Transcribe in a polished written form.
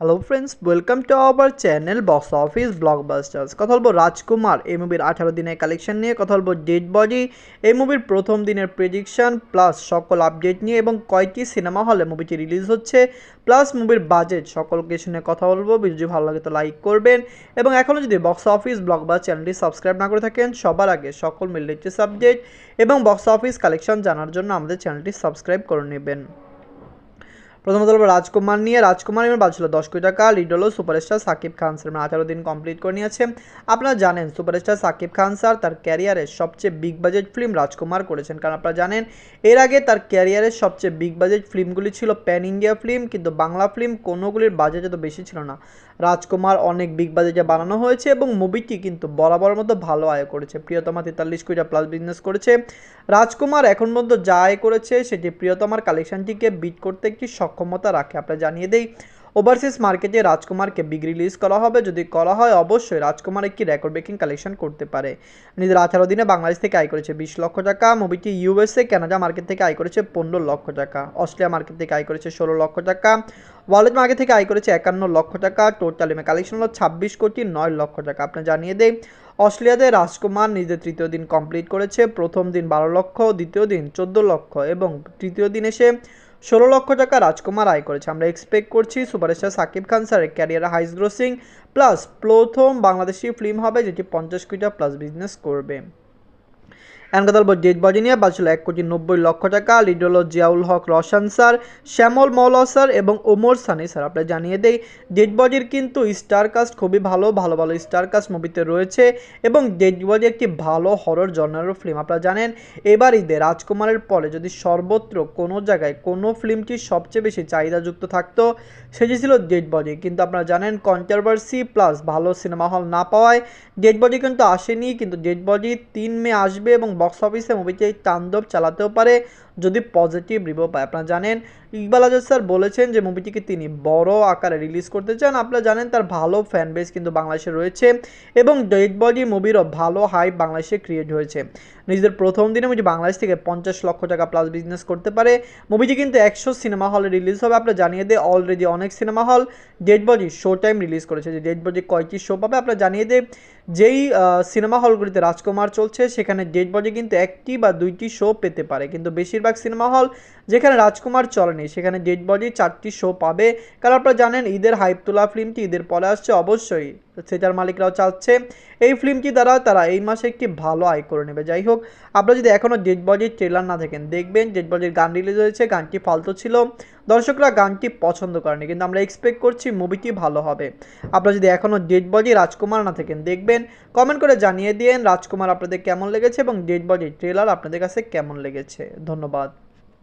Hello friends, welcome to our channel box office blockbusters. কথা বলবো রাজকুমার এই মুভির 18 দিনের কালেকশন নিয়ে, কথা বলবো ডেড বডি এই মুভির প্রথম দিনের প্রেডিকশন প্লাস সকল আপডেট নিয়ে এবং কয়টি সিনেমা হলে মুভিটি রিলিজ হচ্ছে প্লাস মুভির বাজেট সকল কিছু নিয়ে কথা বলবো। ভিডিও ভালো লাগে তো লাইক করবেন এবং এখনও যদি বক্স অফিস ব্লকবাস্টার চ্যানেলটি সাবস্ক্রাইব না করে থাকেন সবার আগে সকল লেটেস্ট আপডেট এবং বক্স অফিস কালেকশন জানার জন্য আমাদের চ্যানেলটি সাবস্ক্রাইব করে নেবেন। প্রথমত বলবো রাজকুমার নিয়ে। রাজকুমার এবার বাজছিল 10 কোটি টাকা। লিড হলো সুপারস্টার সাকিব খান স্যার, 18 দিন কমপ্লিট করে নিয়েছে। আপনারা জানেন সুপারস্টার সাকিব খান স্যার তার ক্যারিয়ারের সবচেয়ে বিগ বাজেট ফিল্ম রাজকুমার করেছেন, কারণ আপনারা জানেন এর আগে তার ক্যারিয়ারের সবচেয়ে বিগ বাজেট ফিল্মগুলি ছিল প্যান ইন্ডিয়া ফিল্ম, কিন্তু বাংলা ফিল্ম কোনোগুলির বাজেট এত বেশি ছিল না। রাজকুমার অনেক বিগ বাজেটে বানানো হয়েছে এবং মুভিটি কিন্তু বরাবর মতো ভালো আয় করেছে। প্রিয়তমা 43 কোটি প্লাস বিজনেস করেছে। রাজকুমার এখন পর্যন্ত যা আয় করেছে সেটি প্রিয়তমার কালেকশনটিকে বিট করতে একটি সক্ষমতা রাখে। আপনারা জানিয়ে দেই ওভারসিজ মার্কেটে রাজকুমারকে বিগ রিলিজ করা হবে, যদি করা হয় অবশ্যই রাজকুমার একটি রেকর্ড ব্রেকিং কালেকশন করতে পারে। নিজের 18 দিনে বাংলাদেশ থেকে আয় করেছে 20 লক্ষ টাকা। মুভিটি ইউএসএ কানাডা মার্কেট থেকে আয় করেছে 15 লক্ষ টাকা। অস্ট্রেলিয়া মার্কেট থেকে আয় করেছে 16 লক্ষ টাকা। ওয়ার্ল্ড মার্কেট থেকে আয় করেছে 51 লক্ষ টাকা। টোটাল কালেকশন হলো 26 কোটি 9 লক্ষ টাকা। আপনার জানিয়ে দেই অস্ট্রেলিয়াতে রাজকুমার নিজের তৃতীয় দিন কমপ্লিট করেছে। প্রথম দিন 12 লক্ষ, দ্বিতীয় দিন 14 লক্ষ এবং তৃতীয় দিন এসে 16 লক্ষ টাকা রাজকুমার আয় করেছে। আমরা এক্সপেক্ট করছি সুপারস্টার সাকিব খান স্যারের ক্যারিয়ারে হাইস্ট গ্রোসিং প্লাস প্রথম বাংলাদেশি ফিল্ম হবে যেটি 50 কোটি প্লাস বিজনেস করবে। এখন কথা বলবো ডেড বডি নিয়ে। বাজছিল 1 কোটি 90 লক্ষ টাকা। লিড হলো জিয়াউল হক রওশন স্যার, শ্যামল মৌলা স্যার এবং ওমর সানি স্যার। আপনারা জানিয়ে দেই ডেড বডির কিন্তু স্টার কাস্ট খুবই ভালো ভালো ভালো স্টার কাস্ট মুভিতে রয়েছে এবং ডেড বডি একটি ভালো হরর জনারের ফিল্ম। আপনারা জানেন এবার ঈদে রাজকুমারের পরে যদি সর্বত্র কোনো জায়গায় কোনো ফিল্মটি সবচেয়ে বেশি চাহিদাযুক্ত থাকতো সেটি ছিল ডেড বডি, কিন্তু আপনারা জানেন কন্ট্রোভার্সি প্লাস ভালো সিনেমা হল না পাওয়ায় ডেড বডি কিন্তু আসেনি। কিন্তু ডেড বডি 3 মে আসবে এবং বক্স অফিসে মুভিটি তাণ্ডব চালাতেও পারে যদি পজিটিভ রিভিউ পায়। আপনারা জানেন ইকবাল আজাদ স্যার বলেছেন যে মুভিটিকে তিনি বড় আকারে রিলিজ করতে চান। আপনারা জানেন তার ভালো ফ্যান বেস কিন্তু বাংলাদেশে রয়েছে এবং ডেড বডি মুভিরও ভালো হাইপ বাংলাদেশে ক্রিয়েট হয়েছে। নিজের প্রথম দিনে মুভি বাংলাদেশ থেকে 50 লক্ষ টাকা প্লাস বিজনেস করতে পারে। মুভিটি কিন্তু 100 সিনেমা হলে রিলিজ হবে। আপনারা জানিয়ে দেয় অলরেডি অনেক cinema hall dead body show time release করেছে, যে ডেড বডি কয়টি শো পাবে। আপনারা জানিয়ে দেয় যেই সিনেমা হলগুলিতে রাজকুমার চলছে সেখানে ডেড বডি কিন্তু 1টি বা 2টি শো পেতে পারে, কিন্তু বেশিরভাগ সিনেমা হল যেখানে রাজকুমার চলেনি সেখানে ডেড বডি 4টি শো পাবে। কারণ আপনারা জানেন ঈদের হাইপ তোলা ফিল্মটি ঈদের পরে আসছে, অবশ্যই থিয়েটার মালিকরাও চাচ্ছে এই ফিল্মটি দ্বারা তারা এই মাসে একটি ভালো আয় করে নেবে। যাই হোক, আপনারা যদি এখনও ডেড বডির ট্রেলার না দেখেন দেখবেন ডেড বডির গান রিলিজ হয়েছে, গানটি ফালতু ছিল, দর্শকরা গানটি পছন্দ করেনি, কিন্তু আমরা এক্সপেক্ট করছি মুভিটি ভালো হবে। আপনারা যদি এখনও ডেড বডি রাজকুমার না থাকেন দেখবেন, কমেন্ট করে জানিয়ে দিন রাজকুমার আপনাদের কেমন লেগেছে এবং ডেড বডির ট্রেলার আপনাদের কাছে কেমন লেগেছে। ধন্যবাদ।